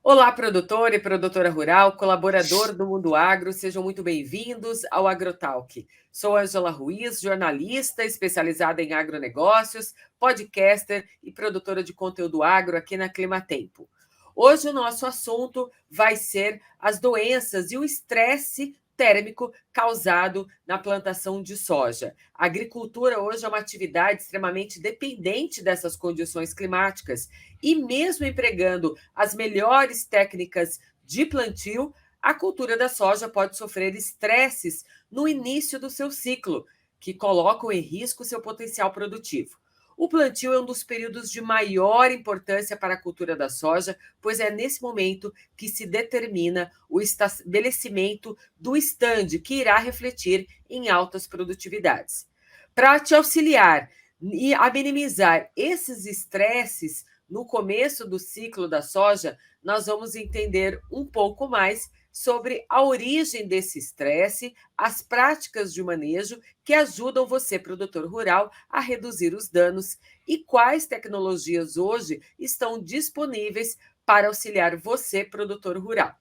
Olá, produtor e produtora rural, colaborador do Mundo Agro, sejam muito bem-vindos ao AgroTalk. Sou Ângela Ruiz, jornalista especializada em agronegócios, podcaster e produtora de conteúdo agro aqui na Climatempo. Hoje o nosso assunto vai ser as doenças e o estresse térmico causado na plantação de soja. A agricultura hoje é uma atividade extremamente dependente dessas condições climáticas e mesmo empregando as melhores técnicas de plantio, a cultura da soja pode sofrer estresses no início do seu ciclo, que colocam em risco seu potencial produtivo. O plantio é um dos períodos de maior importância para a cultura da soja, pois é nesse momento que se determina o estabelecimento do estande, que irá refletir em altas produtividades. Para te auxiliar e a minimizar esses estresses no começo do ciclo da soja, nós vamos entender um pouco mais sobre a origem desse estresse, as práticas de manejo que ajudam você, produtor rural, a reduzir os danos e quais tecnologias hoje estão disponíveis para auxiliar você, produtor rural.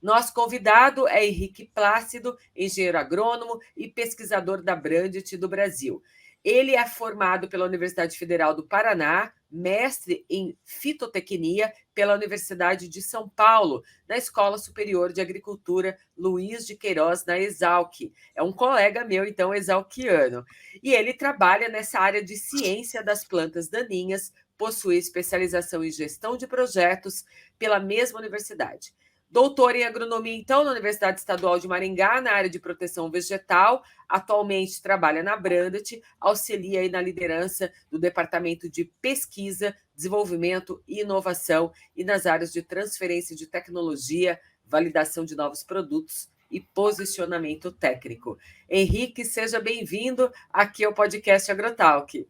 Nosso convidado é Henrique Plácido, engenheiro agrônomo e pesquisador da Brandt do Brasil. Ele é formado pela Universidade Federal do Paraná, mestre em fitotecnia pela Universidade de São Paulo, na Escola Superior de Agricultura Luiz de Queiroz, na Exalc. É um colega meu, então, exalquiano. E ele trabalha nessa área de ciência das plantas daninhas, possui especialização em gestão de projetos pela mesma universidade. Doutor em agronomia, então, na Universidade Estadual de Maringá, na área de proteção vegetal. Atualmente trabalha na Brandt, auxilia aí na liderança do Departamento de Pesquisa, Desenvolvimento e Inovação e nas áreas de transferência de tecnologia, validação de novos produtos e posicionamento técnico. Henrique, seja bem-vindo aqui ao podcast AgroTalk.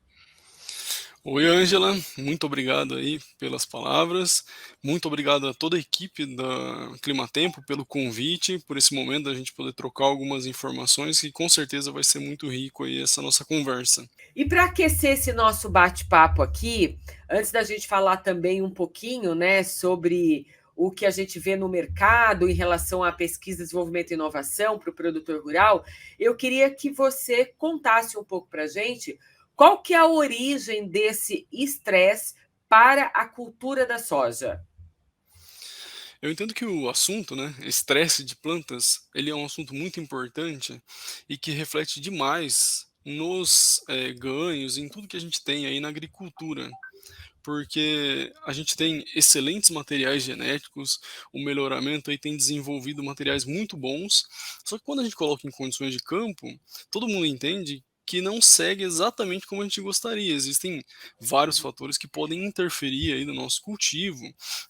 Oi, Ângela, muito obrigado aí pelas palavras, muito obrigado a toda a equipe da Climatempo pelo convite, por esse momento da gente poder trocar algumas informações que com certeza vai ser muito rico aí essa nossa conversa. E para aquecer esse nosso bate-papo aqui, antes da gente falar também um pouquinho, né, sobre o que a gente vê no mercado em relação à pesquisa, desenvolvimento e inovação para o produtor rural, eu queria que você contasse um pouco para a gente qual que é a origem desse estresse para a cultura da soja. Eu entendo que o assunto, né, estresse de plantas, ele é um assunto muito importante e que reflete demais nos ganhos, em tudo que a gente tem aí na agricultura. Porque a gente tem excelentes materiais genéticos, o melhoramento aí tem desenvolvido materiais muito bons, só que quando a gente coloca em condições de campo, todo mundo entende que não segue exatamente como a gente gostaria. Existem vários fatores que podem interferir aí no nosso cultivo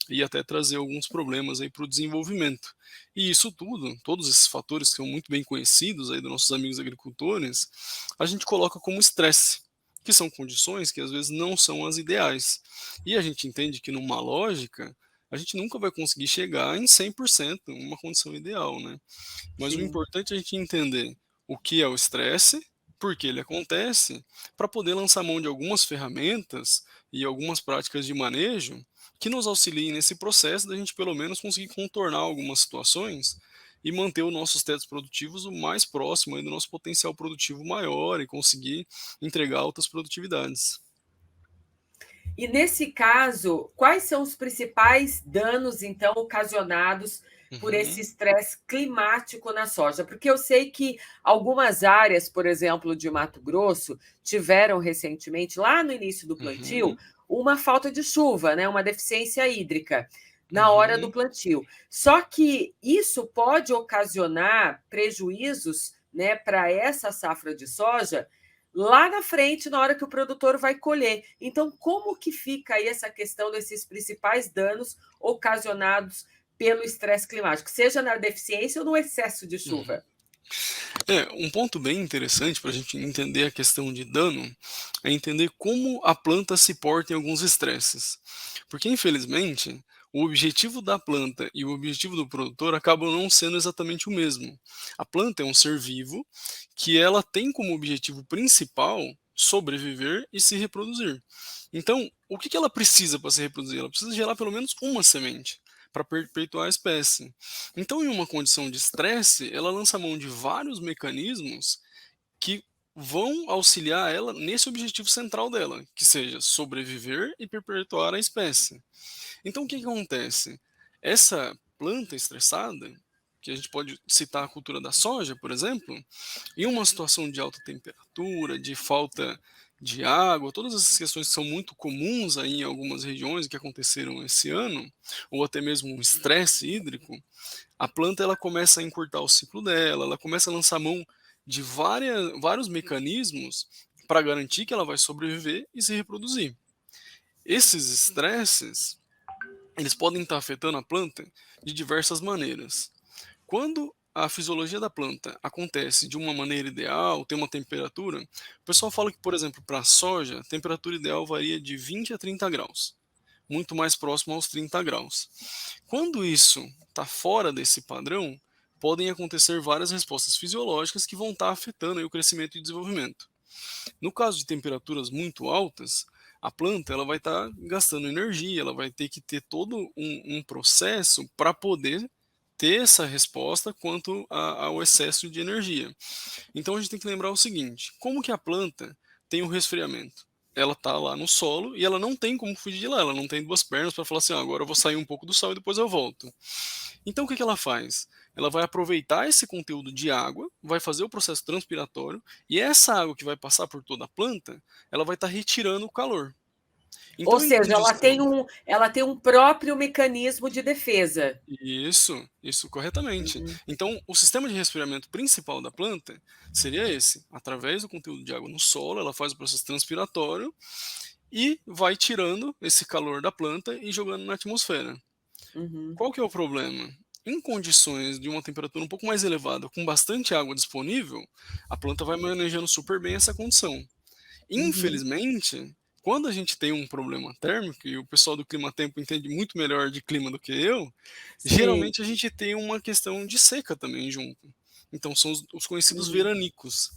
e até trazer alguns problemas aí para o desenvolvimento. E isso tudo, todos esses fatores que são muito bem conhecidos aí dos nossos amigos agricultores, a gente coloca como estresse, que são condições que às vezes não são as ideais. E a gente entende que numa lógica, a gente nunca vai conseguir chegar em 100% uma condição ideal, né? Mas o Sim. importante é a gente entender o que é o estresse, por que ele acontece, para poder lançar mão de algumas ferramentas e algumas práticas de manejo que nos auxiliem nesse processo da gente pelo menos conseguir contornar algumas situações e manter os nossos tetos produtivos o mais próximo aí do nosso potencial produtivo maior e conseguir entregar altas produtividades. E nesse caso, quais são os principais danos, então, ocasionados por esse Uhum, estresse climático na soja? Porque eu sei que algumas áreas, por exemplo, de Mato Grosso, tiveram recentemente, lá no início do plantio, uhum, uma falta de chuva, né? Uma deficiência hídrica na hora do uhum. plantio. Só que isso pode ocasionar prejuízos, né, para essa safra de soja lá na frente, na hora que o produtor vai colher. Então, como que fica aí essa questão desses principais danos ocasionados pelo estresse climático, seja na deficiência ou no excesso de Uhum. chuva? Um ponto bem interessante para a gente entender a questão de dano é entender como a planta se porta em alguns estresses. Porque, infelizmente, o objetivo da planta e o objetivo do produtor acabam não sendo exatamente o mesmo. A planta é um ser vivo que ela tem como objetivo principal sobreviver e se reproduzir. Então, o que ela precisa para se reproduzir? Ela precisa gerar pelo menos uma semente. para perpetuar a espécie. Então, em uma condição de estresse, ela lança mão de vários mecanismos que vão auxiliar ela nesse objetivo central dela, que seja sobreviver e perpetuar a espécie. Então, o que que acontece? Essa planta estressada, que a gente pode citar a cultura da soja, por exemplo, em uma situação de alta temperatura, de falta de água, todas essas questões que são muito comuns aí em algumas regiões que aconteceram esse ano, ou até mesmo um estresse hídrico, a planta ela começa a encurtar o ciclo dela, ela começa a lançar mão de vários mecanismos para garantir que ela vai sobreviver e se reproduzir. Esses estresses, eles podem estar afetando a planta de diversas maneiras. Quando a fisiologia da planta acontece de uma maneira ideal, tem uma temperatura, o pessoal fala que, por exemplo, para a soja, a temperatura ideal varia de 20 a 30 graus, muito mais próximo aos 30 graus. Quando isso está fora desse padrão, podem acontecer várias respostas fisiológicas que vão estar afetando aí o crescimento e desenvolvimento. No caso de temperaturas muito altas, a planta ela vai estar gastando energia, ela vai ter que ter todo um processo para poder ter essa resposta quanto ao excesso de energia. Então a gente tem que lembrar o seguinte: como que a planta tem o resfriamento? Ela está lá no solo e ela não tem como fugir de lá, ela não tem duas pernas para falar assim: "Ah, agora eu vou sair um pouco do sol e depois eu volto". Então o que que ela faz? Ela vai aproveitar esse conteúdo de água, vai fazer o processo transpiratório e essa água que vai passar por toda a planta, ela vai estar retirando o calor. Ou Então, em seja, condição ela tem um próprio mecanismo de defesa. isso, corretamente. Uhum, Então, o sistema de resfriamento principal da planta seria esse: através do conteúdo de água no solo, ela faz o processo transpiratório e vai tirando esse calor da planta e jogando na atmosfera. uhum, Qual que é o problema? Em condições de uma temperatura um pouco mais elevada, com bastante água disponível, a planta vai manejando super bem essa condição. uhum. Infelizmente, quando a gente tem um problema térmico, e o pessoal do clima-tempo entende muito melhor de clima do que eu, Sim. geralmente a gente tem uma questão de seca também junto. Então são os conhecidos Uhum. veranicos.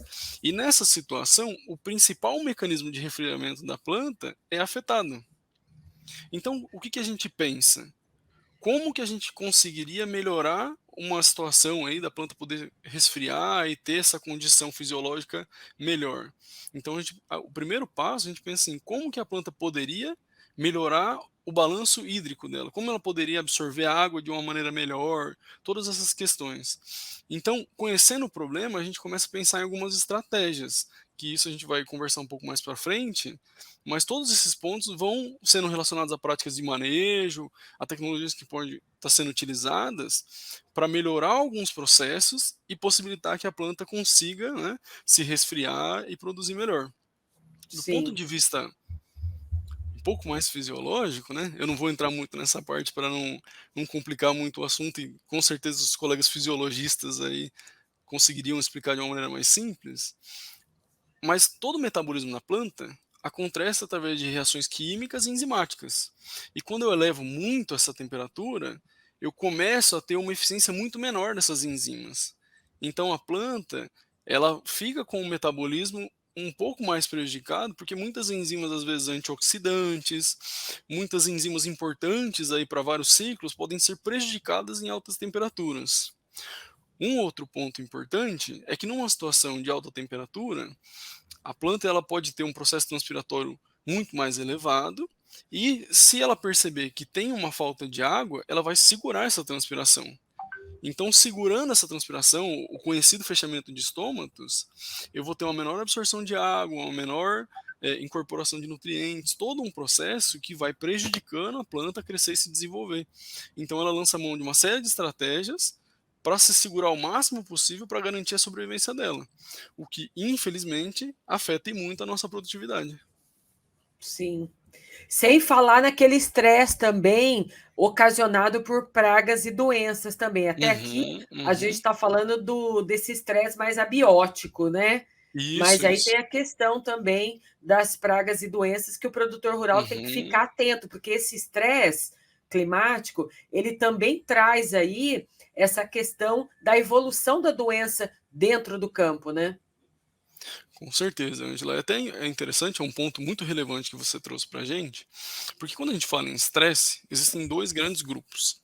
E nessa situação, o principal mecanismo de resfriamento da planta é afetado. Então, o que que a gente pensa? Como que a gente conseguiria melhorar uma situação aí da planta poder resfriar e ter essa condição fisiológica melhor? Então o primeiro passo a gente pensa assim, como que a planta poderia melhorar o balanço hídrico dela? Como ela poderia absorver a água de uma maneira melhor? Todas essas questões. Então, conhecendo o problema, a gente começa a pensar em algumas estratégias, que isso a gente vai conversar um pouco mais para frente, mas todos esses pontos vão sendo relacionados a práticas de manejo, a tecnologias que podem estar sendo utilizadas para melhorar alguns processos e possibilitar que a planta consiga, né, se resfriar e produzir melhor. Do ponto Sim. de vista um pouco mais fisiológico, né, eu não vou entrar muito nessa parte para não complicar muito o assunto e com certeza os colegas fisiologistas aí conseguiriam explicar de uma maneira mais simples, mas todo o metabolismo na planta acontece através de reações químicas e enzimáticas. E quando eu elevo muito essa temperatura, eu começo a ter uma eficiência muito menor dessas enzimas. Então a planta, ela fica com o metabolismo um pouco mais prejudicado, porque muitas enzimas, às vezes antioxidantes, muitas enzimas importantes aí para vários ciclos podem ser prejudicadas em altas temperaturas. Um outro ponto importante é que numa situação de alta temperatura, a planta ela pode ter um processo transpiratório muito mais elevado e se ela perceber que tem uma falta de água, ela vai segurar essa transpiração. Então, segurando essa transpiração, o conhecido fechamento de estômatos, eu vou ter uma menor absorção de água, uma menor incorporação de nutrientes, todo um processo que vai prejudicando a planta a crescer e se desenvolver. Então, ela lança mão de uma série de estratégias para se segurar o máximo possível para garantir a sobrevivência dela, o que infelizmente afeta e muito a nossa produtividade. Sim. Sem falar naquele estresse também ocasionado por pragas e doenças também. Até aqui Uhum, a gente uhum. está falando desse estresse mais abiótico, né? Mas Isso, aí isso. tem a questão também das pragas e doenças que o produtor rural tem que Uhum. ficar atento, porque esse estresse climático, ele também traz aí essa questão da evolução da doença dentro do campo, né? Com certeza, Angela. Até é interessante, é um ponto muito relevante que você trouxe para a gente, porque quando a gente fala em estresse, existem dois grandes grupos.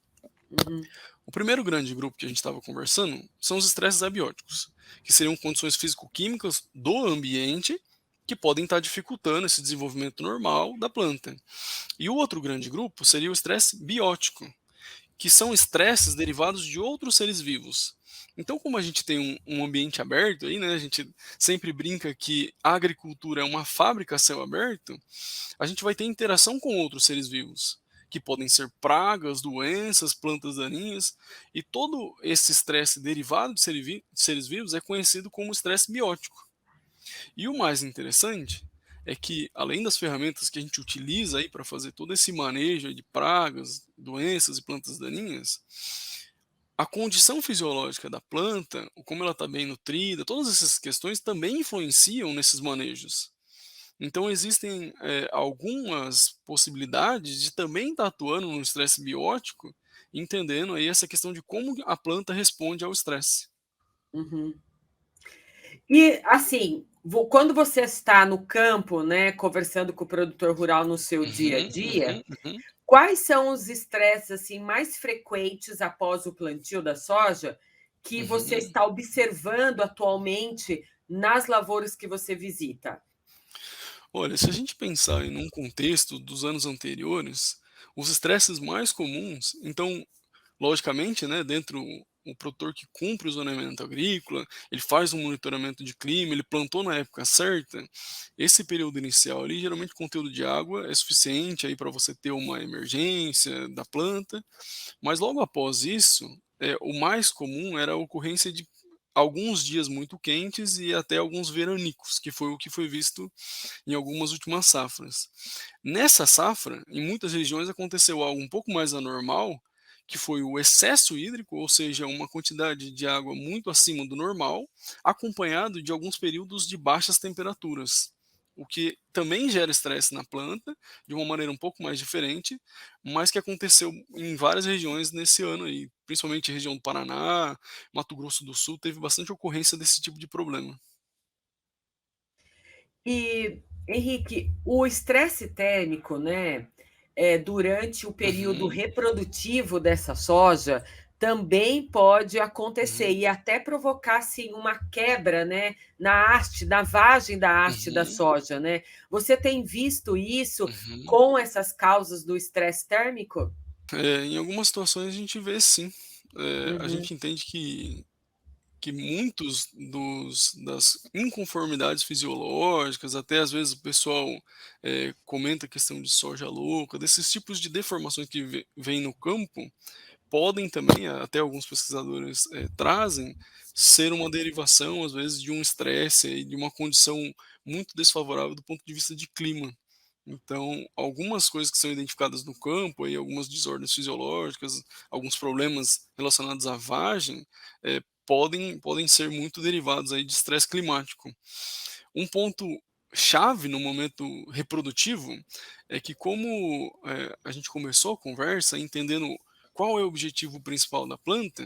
Uhum, O primeiro grande grupo que a gente estava conversando são os estresses abióticos, que seriam condições físico-químicas do ambiente que podem estar dificultando esse desenvolvimento normal da planta. E o outro grande grupo seria o estresse biótico, que são estresses derivados de outros seres vivos. Então, como a gente tem um ambiente aberto aí, né, a gente sempre brinca que a agricultura é uma fábrica a céu aberto, a gente vai ter interação com outros seres vivos, que podem ser pragas, doenças, plantas daninhas, e todo esse estresse derivado de seres vivos é conhecido como estresse biótico. E o mais interessante é que, além das ferramentas que a gente utiliza aí para fazer todo esse manejo aí de pragas, doenças e plantas daninhas, a condição fisiológica da planta, o como ela está bem nutrida, todas essas questões também influenciam nesses manejos. Então existem algumas possibilidades de também estar atuando no estresse biótico, entendendo aí essa questão de como a planta responde ao estresse. uhum. E, assim, quando você está no campo, né, conversando com o produtor rural no seu dia a Uhum, dia, uhum, uhum, quais são os estresses assim mais frequentes após o plantio da soja que você uhum. está observando atualmente nas lavouras que você visita? Olha, se a gente pensar em um contexto dos anos anteriores, os estresses mais comuns, então, logicamente, né, dentro o produtor que cumpre o zoneamento agrícola, ele faz um monitoramento de clima, ele plantou na época certa, esse período inicial ali, geralmente o conteúdo de água é suficiente aí para você ter uma emergência da planta, mas logo após isso, o mais comum era a ocorrência de alguns dias muito quentes e até alguns veranicos, que foi o que foi visto em algumas últimas safras. Nessa safra, em muitas regiões aconteceu algo um pouco mais anormal, que foi o excesso hídrico, ou seja, uma quantidade de água muito acima do normal, acompanhado de alguns períodos de baixas temperaturas, o que também gera estresse na planta, de uma maneira um pouco mais diferente, mas que aconteceu em várias regiões nesse ano aí, principalmente região do Paraná, Mato Grosso do Sul, teve bastante ocorrência desse tipo de problema. E, Henrique, o estresse térmico, né, durante o período Uhum, reprodutivo dessa soja, também pode acontecer uhum, e até provocar, assim, uma quebra, né, na haste, na vagem da haste da uhum, soja, né. Você tem visto isso uhum. com essas causas do estresse térmico? Em algumas situações a gente vê sim. A Uhum, gente entende que muitos das inconformidades fisiológicas, até às vezes o pessoal comenta a questão de soja louca, desses tipos de deformações que vem no campo, podem também, até alguns pesquisadores trazem, ser uma derivação, às vezes, de um estresse, aí, de uma condição muito desfavorável do ponto de vista de clima. Então, algumas coisas que são identificadas no campo, aí, algumas desordens fisiológicas, alguns problemas relacionados à vagem, podem ser muito derivados aí de estresse climático. Um ponto chave no momento reprodutivo é que como a gente começou a conversa entendendo qual é o objetivo principal da planta,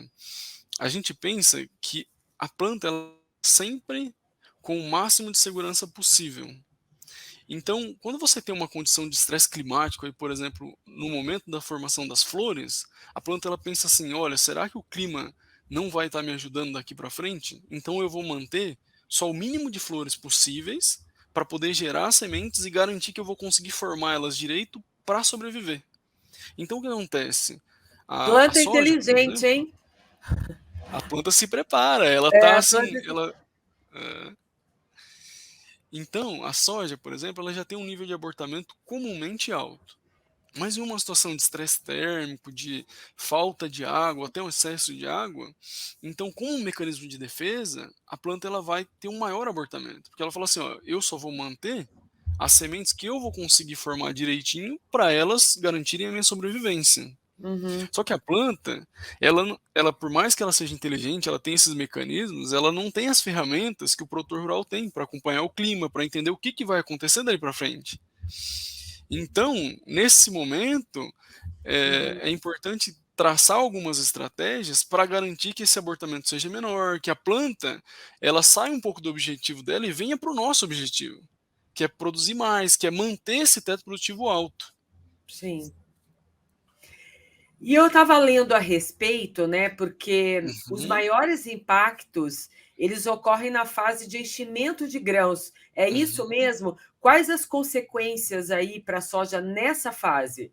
a gente pensa que a planta ela sempre com o máximo de segurança possível. Então, quando você tem uma condição de estresse climático, aí, por exemplo, no momento da formação das flores, a planta ela pensa assim: olha, será que o clima não vai estar me ajudando daqui para frente? Então eu vou manter só o mínimo de flores possíveis para poder gerar sementes e garantir que eu vou conseguir formar elas direito para sobreviver. Então o que acontece? A planta soja, por inteligente, exemplo, hein? a planta se prepara, ela É, tá a planta assim, então a soja, por exemplo, ela já tem um nível de abortamento comumente alto. Mas em uma situação de estresse térmico, de falta de água, até um excesso de água, então como um mecanismo de defesa, a planta ela vai ter um maior abortamento, porque ela fala assim, ó, eu só vou manter as sementes que eu vou conseguir formar direitinho para elas garantirem a minha sobrevivência. uhum. Só que a planta, ela por mais que ela seja inteligente, ela tem esses mecanismos, ela não tem as ferramentas que o produtor rural tem para acompanhar o clima, para entender o que, que vai acontecer daí para frente. Então, nesse momento, Uhum. é importante traçar algumas estratégias para garantir que esse abortamento seja menor, que a planta ela saia um pouco do objetivo dela e venha para o nosso objetivo, que é produzir mais, que é manter esse teto produtivo alto. Sim. E eu estava lendo a respeito, né, porque os Uhum, maiores impactos, eles ocorrem na fase de enchimento de grãos. É isso uhum. mesmo? Quais as consequências aí para a soja nessa fase?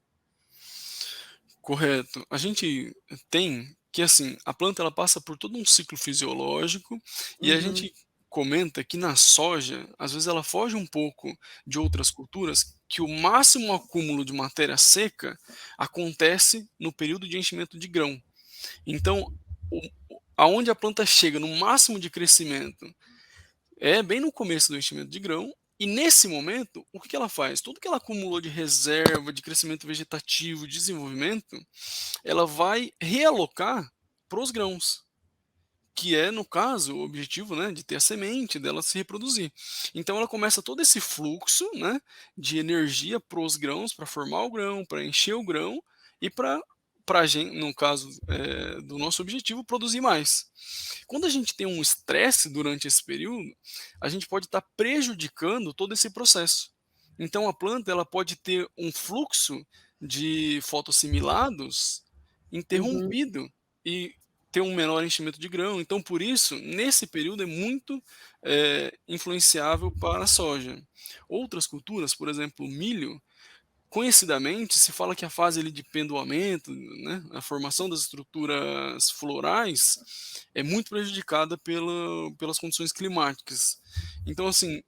Correto. A gente tem que, assim, a planta ela passa por todo um ciclo fisiológico e a Uhum, gente comenta que na soja, às vezes ela foge um pouco de outras culturas, que o máximo acúmulo de matéria seca acontece no período de enchimento de grão. Então, aonde a planta chega no máximo de crescimento é bem no começo do enchimento de grão, e nesse momento, o que que ela faz? Tudo que ela acumulou de reserva, de crescimento vegetativo, de desenvolvimento, ela vai realocar para os grãos, que é, no caso, o objetivo, né, de ter a semente, dela se reproduzir. Então ela começa todo esse fluxo, né, de energia para os grãos, para formar o grão, para encher o grão e para a gente, no caso do nosso objetivo, produzir mais. Quando a gente tem um estresse durante esse período, a gente pode estar prejudicando todo esse processo. Então a planta ela pode ter um fluxo de fotossimilados uhum. interrompido e ter um menor enchimento de grão. Então, por isso, nesse período é muito influenciável para a soja. Outras culturas, por exemplo, o milho, conhecidamente se fala que a fase ali de pendoamento, né, a formação das estruturas florais, é muito prejudicada pelas condições climáticas. Então, assim,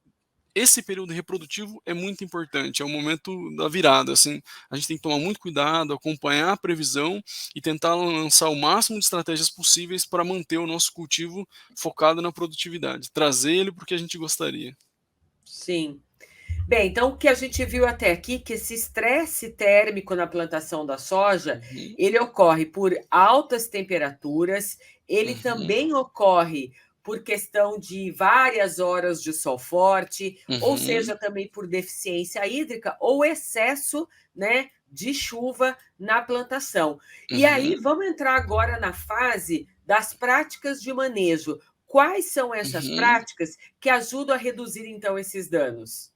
esse período reprodutivo é muito importante, é o momento da virada, assim, a gente tem que tomar muito cuidado, acompanhar a previsão e tentar lançar o máximo de estratégias possíveis para manter o nosso cultivo focado na produtividade, trazer ele para o que a gente gostaria. Sim. Bem, então o que a gente viu até aqui, que esse estresse térmico na plantação da soja, Uhum, ele ocorre por altas temperaturas, ele uhum, também ocorre por questão de várias horas de sol forte, ou uhum, seja, também por deficiência hídrica ou excesso, né, de chuva na plantação. E aí uhum, vamos entrar agora na fase das práticas de manejo. Quais são essas uhum. práticas que ajudam a reduzir então esses danos?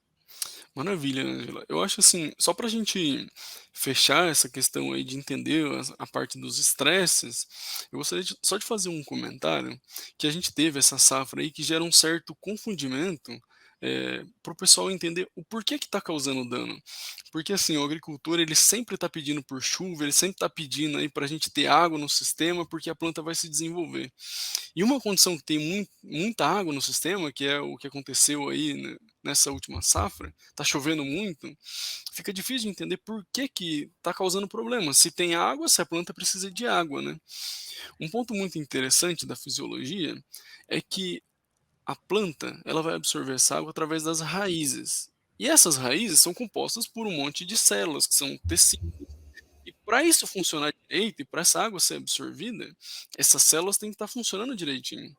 Maravilha, Angela. Eu acho assim, só para a gente fechar essa questão aí de entender a parte dos estresses, eu gostaria só de fazer um comentário que a gente teve essa safra aí que gera um certo confundimento para o pessoal entender o porquê que está causando dano. Porque assim, o agricultor ele sempre está pedindo por chuva, ele sempre está pedindo aí para a gente ter água no sistema porque a planta vai se desenvolver. E uma condição que tem muita água no sistema, que é o que aconteceu aí, né, nessa última safra, está chovendo muito, fica difícil de entender por que que está causando problema. Se tem água, se a planta precisa de água, né? Um ponto muito interessante da fisiologia é que a planta ela vai absorver essa água através das raízes. E essas raízes são compostas por um monte de células, que são tecidos. E para isso funcionar direito e para essa água ser absorvida, essas células têm que estar funcionando direitinho.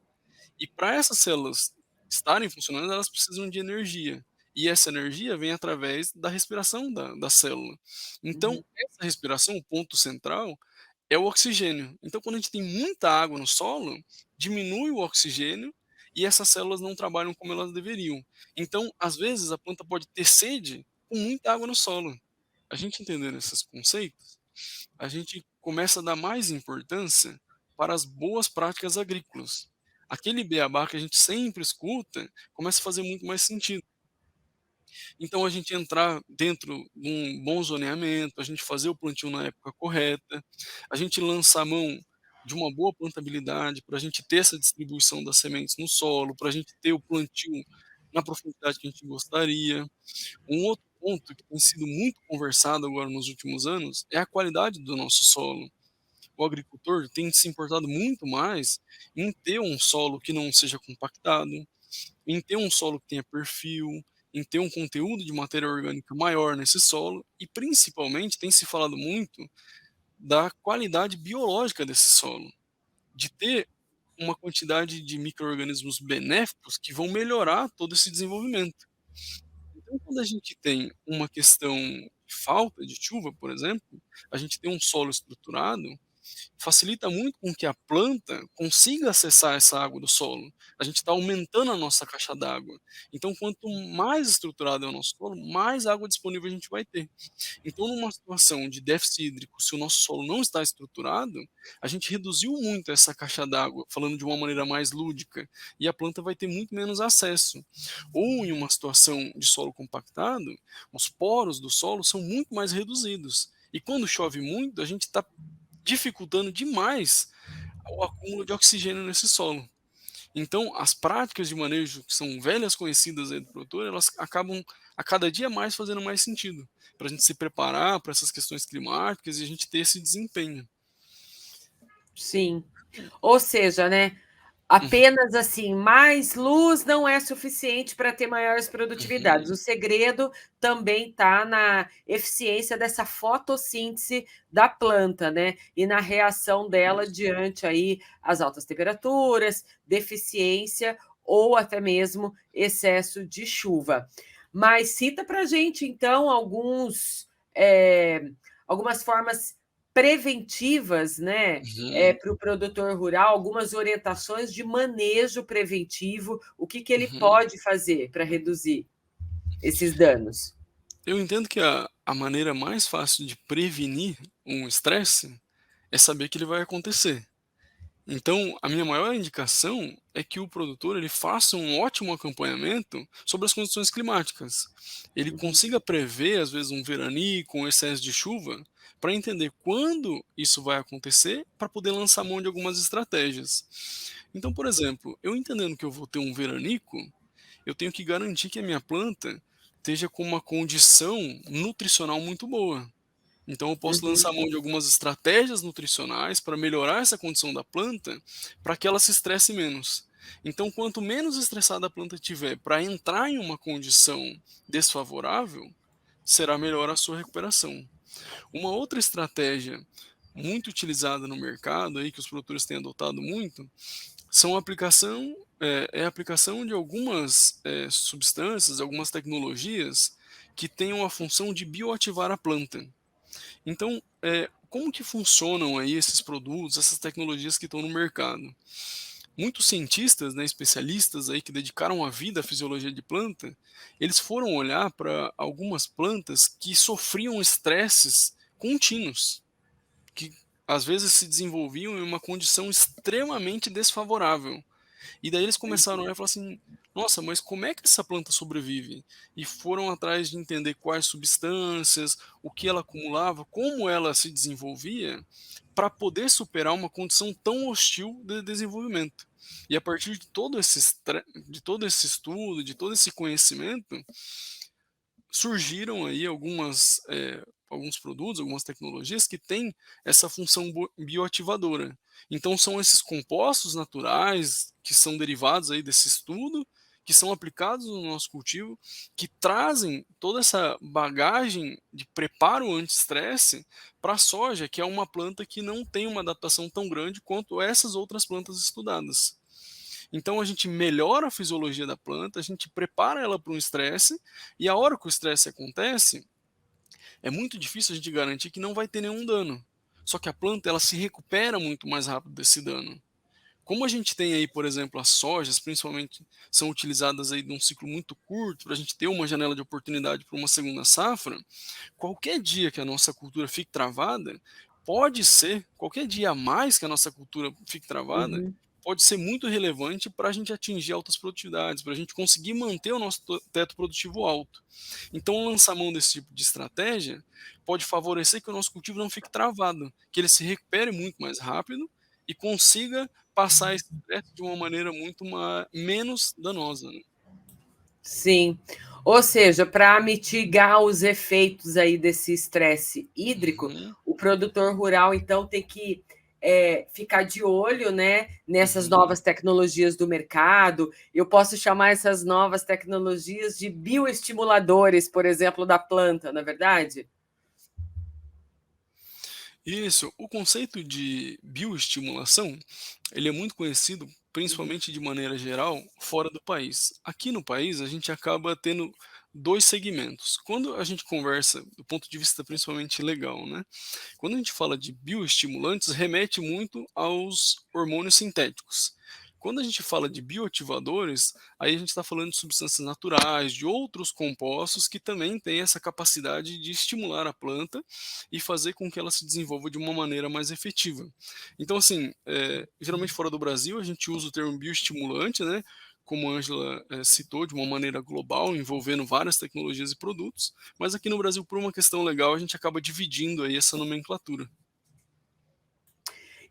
E para essas células estarem funcionando, elas precisam de energia. E essa energia vem através da respiração da célula. Então, Uhum, essa respiração, o ponto central, é o oxigênio. Então, quando a gente tem muita água no solo, diminui o oxigênio e essas células não trabalham como elas deveriam. Então, às vezes, a planta pode ter sede com muita água no solo. A gente entendendo esses conceitos, a gente começa a dar mais importância para as boas práticas agrícolas. Aquele beabá que a gente sempre escuta começa a fazer muito mais sentido. Então a gente entrar dentro de um bom zoneamento, a gente fazer o plantio na época correta, a gente lançar a mão de uma boa plantabilidade para a gente ter essa distribuição das sementes no solo, para a gente ter o plantio na profundidade que a gente gostaria. Um outro ponto que tem sido muito conversado agora nos últimos anos é a qualidade do nosso solo. O agricultor tem se importado muito mais em ter um solo que não seja compactado, em ter um solo que tenha perfil, em ter um conteúdo de matéria orgânica maior nesse solo e principalmente tem se falado muito da qualidade biológica desse solo, de ter uma quantidade de micro-organismos benéficos que vão melhorar todo esse desenvolvimento. Então, quando a gente tem uma questão de falta de chuva, por exemplo, a gente tem um solo estruturado, facilita muito com que a planta consiga acessar essa água do solo. A gente está aumentando a nossa caixa d'água. Então, quanto mais estruturado é o nosso solo, mais água disponível a gente vai ter. Então, numa situação de déficit hídrico, se o nosso solo não está estruturado, a gente reduziu muito essa caixa d'água, falando de uma maneira mais lúdica, e a planta vai ter muito menos acesso. Ou em uma situação de solo compactado, os poros do solo são muito mais reduzidos. E quando chove muito, a gente está dificultando demais o acúmulo de oxigênio nesse solo. Então, as práticas de manejo que são velhas conhecidas aí do produtor, elas acabam a cada dia mais fazendo mais sentido, para a gente se preparar para essas questões climáticas e a gente ter esse desempenho. Sim. Ou seja, né, Uhum, apenas assim, mais luz não é suficiente para ter maiores produtividades. uhum, O segredo também está na eficiência dessa fotossíntese da planta, né? E na reação dela isso. diante aí as altas temperaturas, deficiência ou até mesmo excesso de chuva. Mas cita para a gente, então, algumas formas preventivas, né, Uhum, para o produtor rural, algumas orientações de manejo preventivo, o que que ele uhum. pode fazer para reduzir esses danos? Eu entendo que a maneira mais fácil de prevenir um estresse é saber que ele vai acontecer. Então, a minha maior indicação é que o produtor ele faça um ótimo acompanhamento sobre as condições climáticas. Ele Uhum, consiga prever, às vezes, um veranico, um excesso de chuva, para entender quando isso vai acontecer, para poder lançar mão de algumas estratégias. Então, por exemplo, eu entendendo que eu vou ter um veranico, eu tenho que garantir que a minha planta esteja com uma condição nutricional muito boa. Então eu posso uhum, lançar mão de algumas estratégias nutricionais para melhorar essa condição da planta, para que ela se estresse menos. Então, quanto menos estressada a planta tiver para entrar em uma condição desfavorável, será melhor a sua recuperação. Uma outra estratégia muito utilizada no mercado aí que os produtores têm adotado muito são a aplicação de algumas substâncias, algumas tecnologias que tenham a função de bioativar a planta. Então, como que funcionam aí esses produtos, essas tecnologias que estão no mercado? Muitos cientistas, né, especialistas aí que dedicaram a vida à fisiologia de planta, eles foram olhar para algumas plantas que sofriam estresses contínuos, que às vezes se desenvolviam em uma condição extremamente desfavorável. E daí eles começaram a olhar e falar assim: "Nossa, mas como é que essa planta sobrevive?" E foram atrás de entender quais substâncias, o que ela acumulava, como ela se desenvolvia, para poder superar uma condição tão hostil de desenvolvimento. E a partir de todo esse estudo, de todo esse conhecimento, surgiram aí alguns produtos, algumas tecnologias que têm essa função bioativadora. Então são esses compostos naturais que são derivados aí desse estudo, que são aplicados no nosso cultivo, que trazem toda essa bagagem de preparo anti-estresse para a soja, que é uma planta que não tem uma adaptação tão grande quanto essas outras plantas estudadas. Então a gente melhora a fisiologia da planta, a gente prepara ela para um estresse, e a hora que o estresse acontece, é muito difícil a gente garantir que não vai ter nenhum dano. Só que a planta ela se recupera muito mais rápido desse dano. Como a gente tem aí, por exemplo, as sojas, principalmente, são utilizadas aí num ciclo muito curto, para a gente ter uma janela de oportunidade para uma segunda safra, qualquer dia que a nossa cultura fique travada, pode ser, qualquer dia a mais que a nossa cultura fique travada, uhum. pode ser muito relevante para a gente atingir altas produtividades, para a gente conseguir manter o nosso teto produtivo alto. Então, lançar mão desse tipo de estratégia pode favorecer que o nosso cultivo não fique travado, que ele se recupere muito mais rápido e consiga passar esse estresse de uma maneira muito menos danosa, né? Sim. Ou seja, para mitigar os efeitos aí desse estresse hídrico, Uhum, o produtor rural, então, tem que ficar de olho, né, nessas uhum. novas tecnologias do mercado. Eu posso chamar essas novas tecnologias de bioestimuladores, por exemplo, da planta, não é verdade? Isso, o conceito de bioestimulação, ele é muito conhecido, Uhum, principalmente de maneira geral, fora do país. Aqui no país, a gente acaba tendo 2 segmentos. Quando a gente conversa do ponto de vista principalmente legal, né, quando a gente fala de bioestimulantes, remete muito aos hormônios sintéticos. Quando a gente fala de bioativadores, aí a gente está falando de substâncias naturais, de outros compostos que também têm essa capacidade de estimular a planta e fazer com que ela se desenvolva de uma maneira mais efetiva. Então, assim, geralmente fora do Brasil a gente usa o termo bioestimulante, né? Como a Ângela citou, de uma maneira global, envolvendo várias tecnologias e produtos, mas aqui no Brasil, por uma questão legal, a gente acaba dividindo aí essa nomenclatura.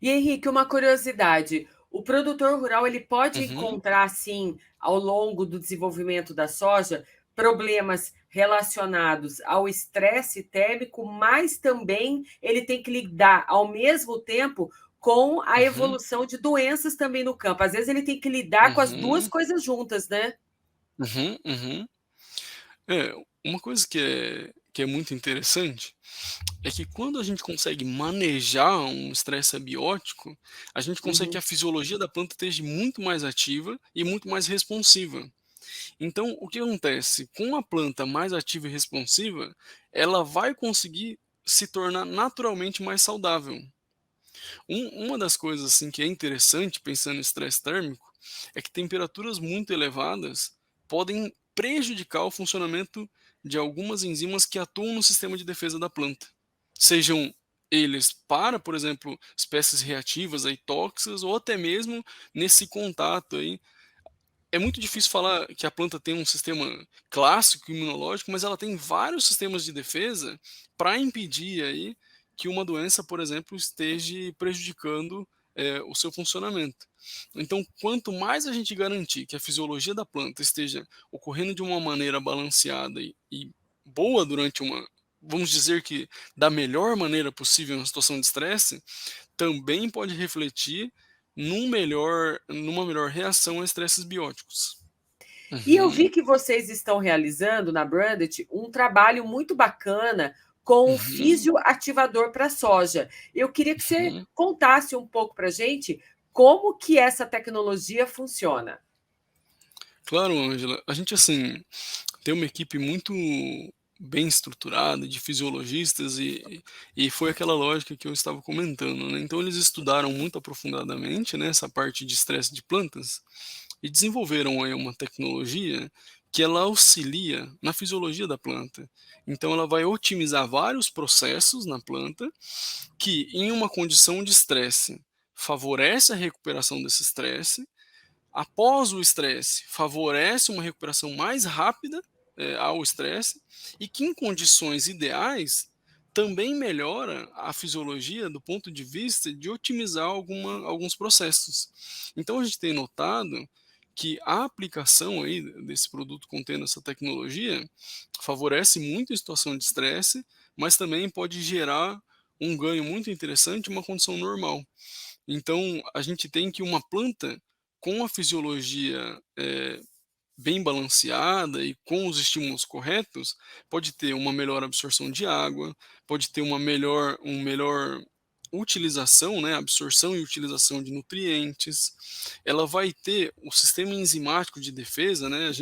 E Henrique, uma curiosidade, o produtor rural ele pode Uhum, encontrar assim, ao longo do desenvolvimento da soja, problemas relacionados ao estresse térmico, mas também ele tem que lidar ao mesmo tempo com a uhum, evolução de doenças também no campo. Às vezes ele tem que lidar com as duas uhum, coisas juntas, né? uhum, uhum. É, uma coisa que é muito interessante é que quando a gente consegue manejar um estresse abiótico, a gente consegue que Uhum. a fisiologia da planta esteja muito mais ativa e muito mais responsiva. Então, o que acontece? Com a planta mais ativa e responsiva, ela vai conseguir se tornar naturalmente mais saudável. Uma das coisas assim que é interessante pensando em estresse térmico é que temperaturas muito elevadas podem prejudicar o funcionamento de algumas enzimas que atuam no sistema de defesa da planta. Sejam eles para, por exemplo, espécies reativas aí tóxicas ou até mesmo nesse contato aí. É muito difícil falar que a planta tem um sistema clássico imunológico, mas ela tem vários sistemas de defesa para impedir aí que uma doença, por exemplo, esteja prejudicando o seu funcionamento. Então, quanto mais a gente garantir que a fisiologia da planta esteja ocorrendo de uma maneira balanceada e boa durante uma, vamos dizer que da melhor maneira possível em uma situação de estresse, também pode refletir numa melhor reação a estresses bióticos. E eu vi Uhum, que vocês estão realizando na Brandet um trabalho muito bacana com o uhum, fisioativador para soja. Eu queria que você uhum. contasse um pouco para a gente como que essa tecnologia funciona. Claro, Ângela, a gente, assim, tem uma equipe muito bem estruturada de fisiologistas e foi aquela lógica que eu estava comentando, né, então eles estudaram muito aprofundadamente, né, essa parte de estresse de plantas e desenvolveram aí uma tecnologia que ela auxilia na fisiologia da planta. Então ela vai otimizar vários processos na planta que, em uma condição de estresse, favorece a recuperação desse estresse. Após o estresse, favorece uma recuperação mais rápida ao estresse e que, em condições ideais, também melhora a fisiologia do ponto de vista de otimizar alguns processos. Então, a gente tem notado que a aplicação aí desse produto contendo essa tecnologia favorece muito em situação de estresse, mas também pode gerar um ganho muito interessante em uma condição normal. Então, a gente tem que uma planta com a fisiologia bem balanceada e com os estímulos corretos, pode ter uma melhor absorção de água, pode ter um melhor utilização, né, absorção e utilização de nutrientes. Ela vai ter o sistema enzimático de defesa, né,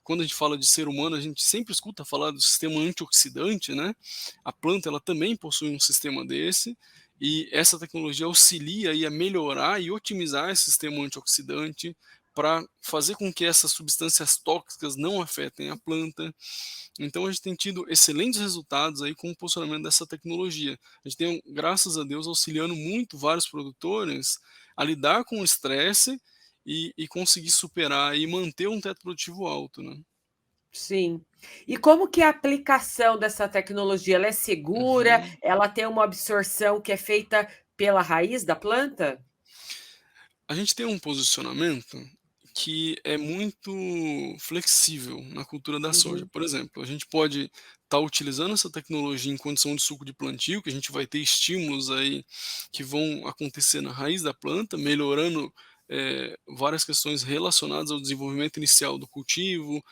quando a gente fala de ser humano, a gente sempre escuta falar do sistema antioxidante, né? A planta ela também possui um sistema desse, e essa tecnologia auxilia aí a melhorar e otimizar esse sistema antioxidante, para fazer com que essas substâncias tóxicas não afetem a planta. Então a gente tem tido excelentes resultados aí com o posicionamento dessa tecnologia. A gente tem, graças a Deus, auxiliando muito vários produtores a lidar com o estresse e conseguir superar e manter um teto produtivo alto, né? Sim. E como que é a aplicação dessa tecnologia? Ela é segura? Uhum. Ela tem uma absorção que é feita pela raiz da planta? A gente tem um posicionamento que é muito flexível na cultura da soja. Uhum. Por exemplo, a gente pode estar utilizando essa tecnologia em condição de suco de plantio, que a gente vai ter estímulos aí que vão acontecer na raiz da planta, melhorando várias questões relacionadas ao desenvolvimento inicial do cultivo,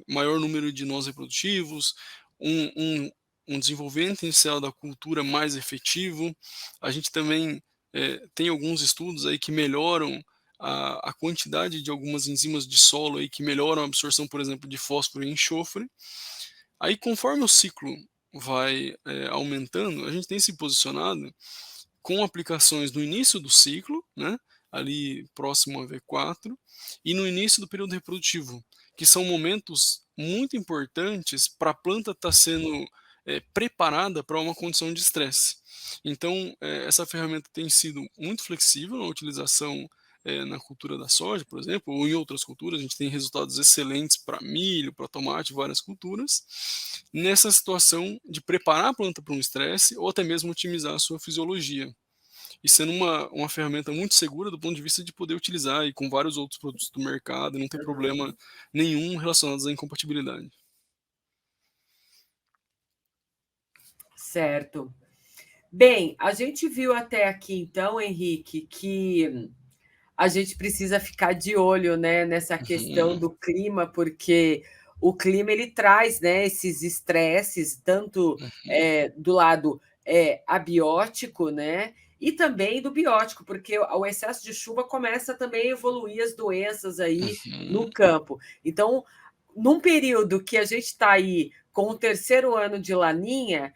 maior número de nós reprodutivos, um, um, um desenvolvimento inicial da cultura mais efetivo. A gente também tem alguns estudos aí que melhoram a quantidade de algumas enzimas de solo aí que melhoram a absorção, por exemplo, de fósforo e enxofre. Aí, conforme o ciclo vai aumentando, a gente tem se posicionado com aplicações no início do ciclo, né, ali próximo a V4, e no início do período reprodutivo, que são momentos muito importantes para a planta estar sendo preparada para uma condição de estresse. Então, essa ferramenta tem sido muito flexível na utilização na cultura da soja, por exemplo, ou em outras culturas. A gente tem resultados excelentes para milho, para tomate, várias culturas, nessa situação de preparar a planta para um estresse ou até mesmo otimizar a sua fisiologia. E sendo uma ferramenta muito segura do ponto de vista de poder utilizar e com vários outros produtos do mercado, e não ter Uhum. problema nenhum relacionado à incompatibilidade. Certo. Bem, a gente viu até aqui, então, Henrique, que a gente precisa ficar de olho, né, nessa questão Uhum, do clima, porque o clima ele traz, né, esses estresses, tanto uhum, do lado abiótico, né, e também do biótico, porque o excesso de chuva começa também a evoluir as doenças aí no uhum, campo. Então, num período que a gente está aí com o terceiro ano de laninha,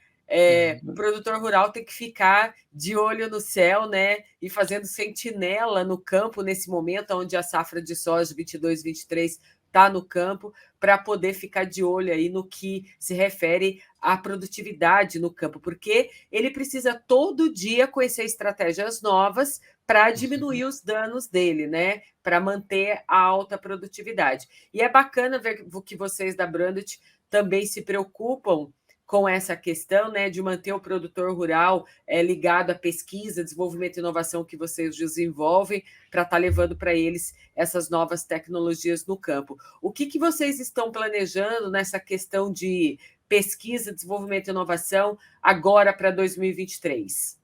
o uhum. produtor rural tem que ficar de olho no céu, né? E fazendo sentinela no campo nesse momento, onde a safra de soja 22-23 está no campo, para poder ficar de olho aí no que se refere à produtividade no campo, porque ele precisa todo dia conhecer estratégias novas para diminuir os danos dele, né? Para manter a alta produtividade. E é bacana ver que vocês da Brandt também se preocupam com essa questão, né, de manter o produtor rural ligado à pesquisa, desenvolvimento e inovação que vocês desenvolvem para estar levando para eles essas novas tecnologias no campo. O que vocês estão planejando nessa questão de pesquisa, desenvolvimento e inovação agora para 2023?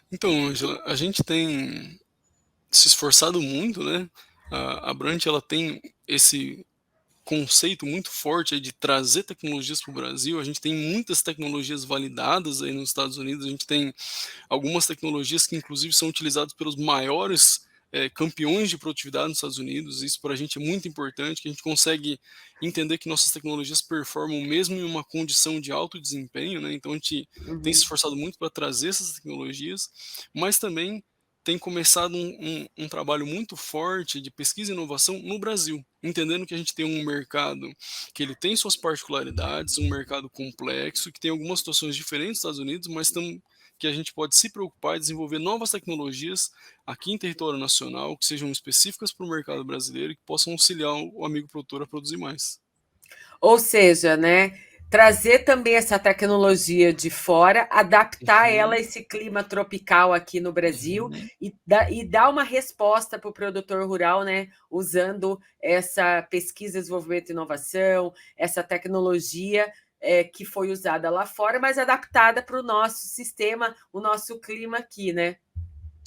Então, Ângela, a gente tem se esforçado muito, né? A Brant, ela tem esse conceito muito forte aí de trazer tecnologias para o Brasil. A gente tem muitas tecnologias validadas aí nos Estados Unidos. A gente tem algumas tecnologias que inclusive são utilizadas pelos maiores campeões de produtividade nos Estados Unidos. Isso para a gente é muito importante, que a gente consegue entender que nossas tecnologias performam mesmo em uma condição de alto desempenho, né? Então a gente tem se Uhum. esforçado muito para trazer essas tecnologias, mas também tem começado um trabalho muito forte de pesquisa e inovação no Brasil, entendendo que a gente tem um mercado que ele tem suas particularidades, um mercado complexo, que tem algumas situações diferentes nos Estados Unidos, mas que a gente pode se preocupar e desenvolver novas tecnologias aqui em território nacional que sejam específicas para o mercado brasileiro e que possam auxiliar o amigo produtor a produzir mais. Ou seja, né, trazer também essa tecnologia de fora, adaptar ela a Uhum, esse clima tropical aqui no Brasil uhum. e dar uma resposta para o produtor rural, né, usando essa pesquisa, desenvolvimento e inovação, essa tecnologia que foi usada lá fora, mas adaptada para o nosso sistema, o nosso clima aqui, né?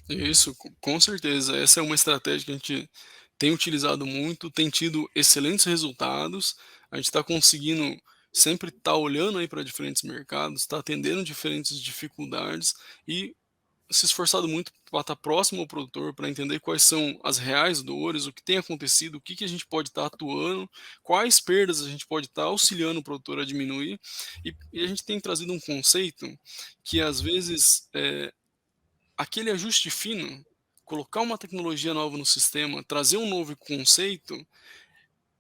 Isso, com certeza. Essa é uma estratégia que a gente tem utilizado muito, tem tido excelentes resultados. A gente está conseguindo sempre estar olhando aí para diferentes mercados, está atendendo diferentes dificuldades e se esforçado muito para estar próximo ao produtor, para entender quais são as reais dores, o que tem acontecido, o que, que a gente pode estar atuando, quais perdas a gente pode estar auxiliando o produtor a diminuir. E a gente tem trazido um conceito que às vezes aquele ajuste fino, colocar uma tecnologia nova no sistema, trazer um novo conceito,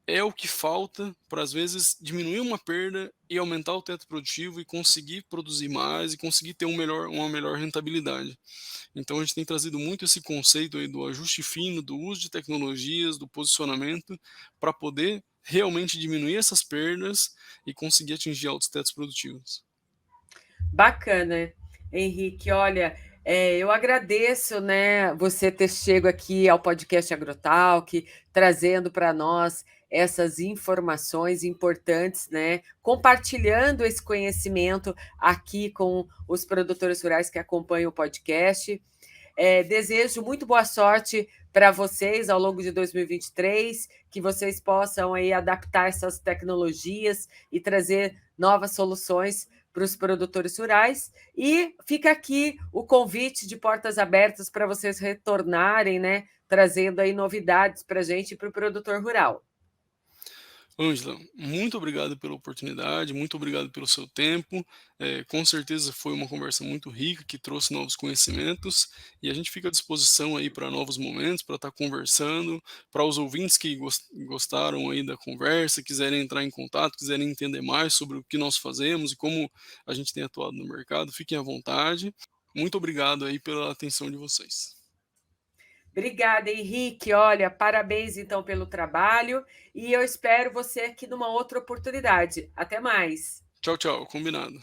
é o que falta para, às vezes, diminuir uma perda e aumentar o teto produtivo e conseguir produzir mais e conseguir ter uma melhor rentabilidade. Então a gente tem trazido muito esse conceito aí do ajuste fino, do uso de tecnologias, do posicionamento, para poder realmente diminuir essas perdas e conseguir atingir altos tetos produtivos. Bacana, Henrique. Olha, eu agradeço, né, você ter chego aqui ao podcast Agrotalk, trazendo para nós essas informações importantes, né, compartilhando esse conhecimento aqui com os produtores rurais que acompanham o podcast. Desejo muito boa sorte para vocês ao longo de 2023, que vocês possam aí adaptar essas tecnologias e trazer novas soluções para os produtores rurais. E fica aqui o convite de portas abertas para vocês retornarem, né, trazendo aí novidades para a gente e para o produtor rural. Ângela, muito obrigado pela oportunidade, muito obrigado pelo seu tempo. Com certeza foi uma conversa muito rica, que trouxe novos conhecimentos, e a gente fica à disposição aí para novos momentos, para estar conversando, para os ouvintes que gostaram aí da conversa, quiserem entrar em contato, quiserem entender mais sobre o que nós fazemos e como a gente tem atuado no mercado, fiquem à vontade. Muito obrigado aí pela atenção de vocês. Obrigada, Henrique. Olha, parabéns então pelo trabalho e eu espero você aqui numa outra oportunidade. Até mais. Tchau, tchau, combinado.